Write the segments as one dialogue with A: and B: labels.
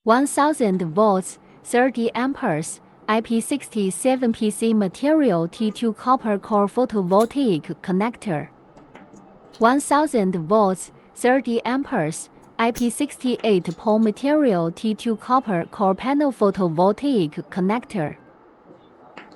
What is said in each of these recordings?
A: 1000 volts, 30 amperes, IP67 PC material T2 copper core photovoltaic connector. 1000 volts, 30 amperes, IP68 pole material T2 copper core panel photovoltaic connector.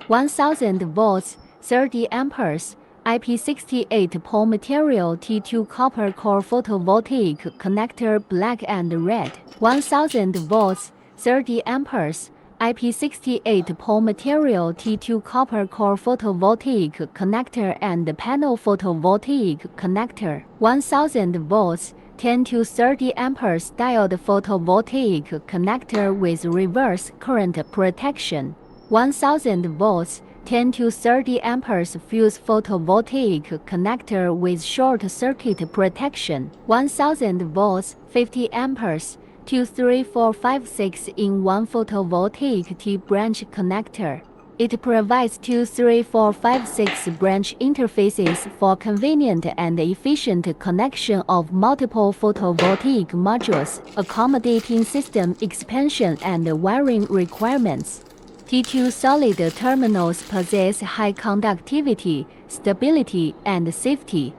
A: 1000 volts, 30 amperes, IP68 pole material T2 copper core photovoltaic connector black and red. 1000 volts, 30 amperes, IP68 pole material T2 copper core photovoltaic connector and panel photovoltaic connector. 1000 volts, 10 to 30 amperes diode photovoltaic connector with reverse current protection. 1000 volts, 10 to 30 amperes fuse photovoltaic connector with short circuit protection. 1000 volts, 50 amperes, 2, 3, 4, 5, 6 in 1 photovoltaic T-branch connector. It provides 2, 3, 4, 5, 6 branch interfaces for convenient and efficient connection of multiple photovoltaic modules, accommodating system expansion and wiring requirements. T2 solid terminals possess high conductivity, stability, and safety.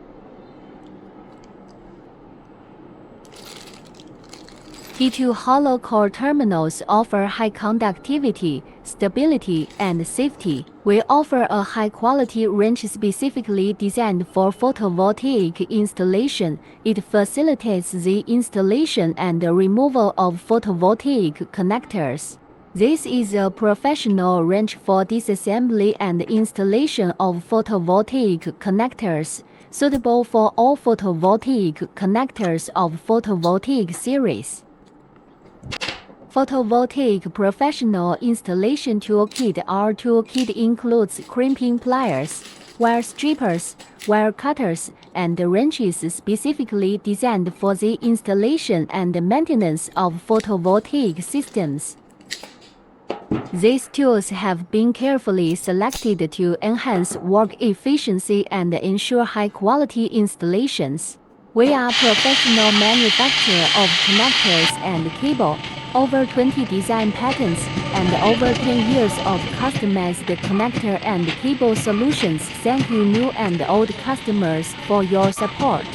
A: T2 hollow core terminals offer high conductivity, stability, and safety. We offer a high-quality range specifically designed for photovoltaic installation. It facilitates the installation and removal of photovoltaic connectors. This is a professional range for disassembly and installation of photovoltaic connectors, suitable for all photovoltaic connectors of photovoltaic series. Photovoltaic Professional Installation Toolkit. Our toolkit includes crimping pliers, wire strippers, wire cutters, and wrenches specifically designed for the installation and maintenance of photovoltaic systems. These tools have been carefully selected to enhance work efficiency and ensure high-quality installations. We are professional manufacturer of connectors and cable, over 20 design patents, and over 10 years of customized connector and cable solutions. Thank you new and old customers for your support.